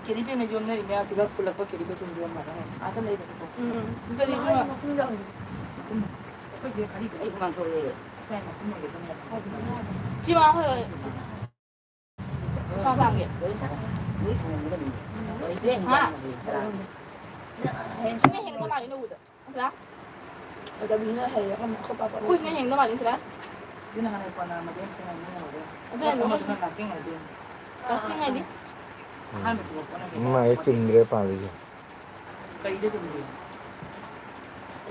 캐리비안에 좀 내리면 제가 불러서 캐리비안 좀 말아요. 아들 내리고. 그러니까 그지 가리고. 이거만 더 해. 지마 회 상상게. 아. 신의 행사 말이 누구다? 그래? 혹시 행사 말이 그래? Yun ang hanay ko na mag-ensa na yun. Ayan, Basta mag-ensa lasting na din. Lasting nga di? Hamit ko po na. 엄마 애쯤 빠르지. Kaida sa din.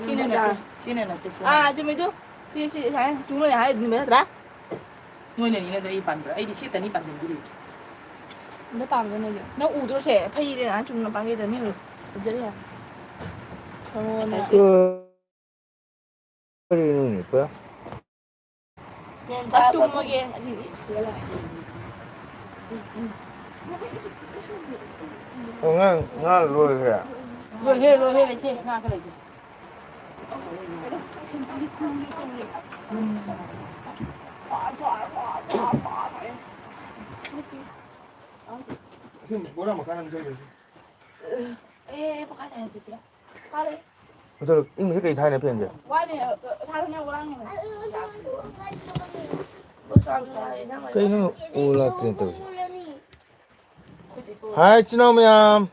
Sino na to? 아, 좀 해줘. 시 중간에 하야 되는 거야, 그래? Ngunit yun na ipan bro. Ay, di siya tani pan din dili. 내 방금 내려. 나 우드로 새. 페이데 안 주는 방에 되면 어쩌리야. 저는 끓이는 거야? 딱 좀 먹게. 나 로이 그래. Rohe le che, nga ka le che. 지금 뭐라 먹하는 저기. bakal ada tidak. Kali. 저 이미 색깔이 다 내편데. Wah ni, taruhnya ulang ni. 그이는 올라뜨린다 그지. Hi चिनोमयाम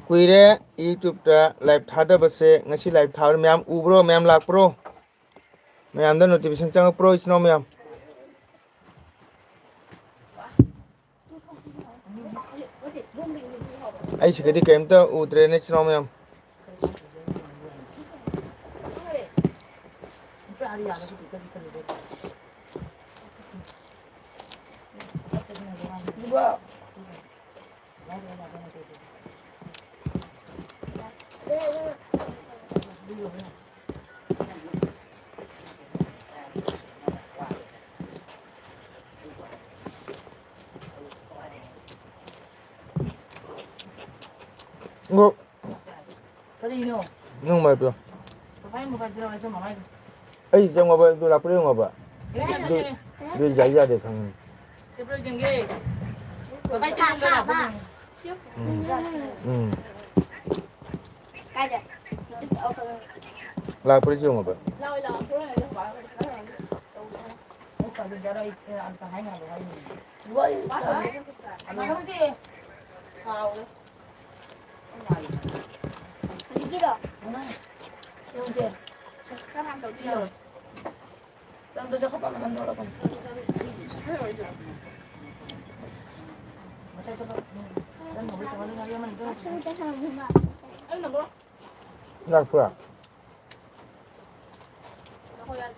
कुइरे YouTube ता live थादा बसे ngasi live थार म्याम उब्रो म्याम लाक प्रो म्याम दा नोटिफिकेशन चंग प्रो चिनोमयाम आई सिकदी केमता उतरे ने चिनोमयाम Dua. 이거 Kanino? nung mai pyo Kapay mo ka dito sa mamay. ai jang ba do la pre ngo ba Ganyan. do jaya de khang Siyempre jengge. Kapay sa mga ba? Kaja. la pre ngo ba Lau lau, suruh aja pak. Sa dara ang kahay nga ba. Dua. Ano hindi? Kao. Lagi dah. Yang dia. Sekarang jauh dia. Dan tu cakap apa kan orang kan. Masay ko ba? Dan mo bito wala nga yaman ito. Ay, namo. la pra Ako yan.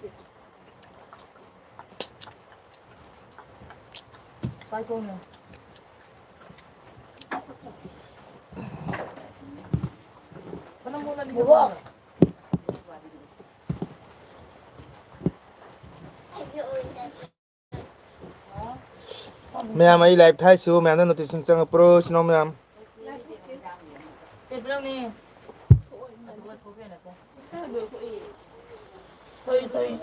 Say ko na. Ano mo na dito? Buwak. म्याम आई live थाई सु म्याम दा notification चंग प्रो चिनोमयाम Siyempre lang ni. Sorry.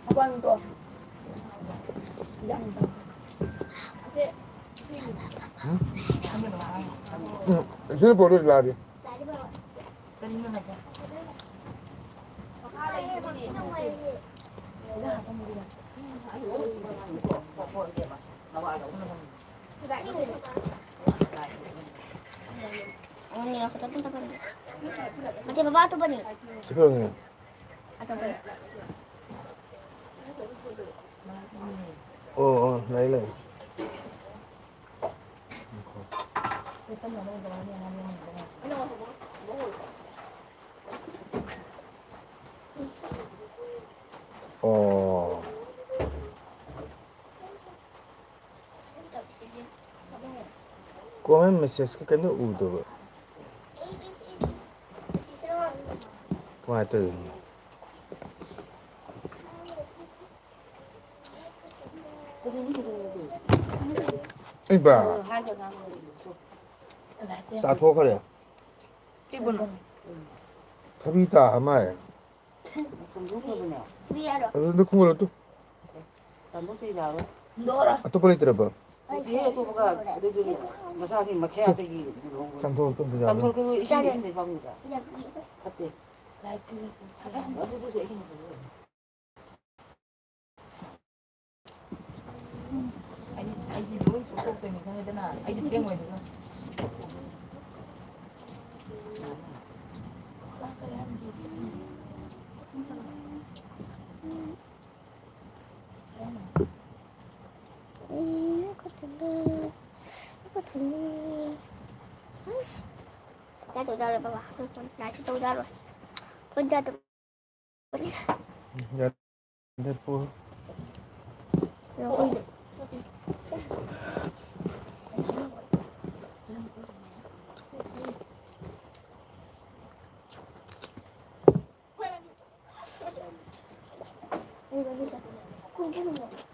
Abang tu. Yang tu. 실 보러 라디 Kanino na ka? Ini aku tatang tak boleh. Macam bapa tu bani. 지금 Atau bani. 라이 라이 comment message का कहने उदो Ngoài từ Ê bà, 200 ngàn. ta thua cái này. Ibu. Tapi tak amai. Biar dong. Itu kumul tu. Kamu sih jauh. Ndora. Atau boleh terapa? Dia tu bukan itu masa sih makai hati gitu. Cantul tu tu Kamu jalan. kalau ini kamu tak. Tidak begitu. Hati. Lagi. Aku tu sih ini. Ai dulu suka pengen kan itu na. Ai dia mau itu. Aku sedih. Aku sedih. Jatuh dari bawah. Jatuh dari. Pun jatuh. Ya, depo. Ini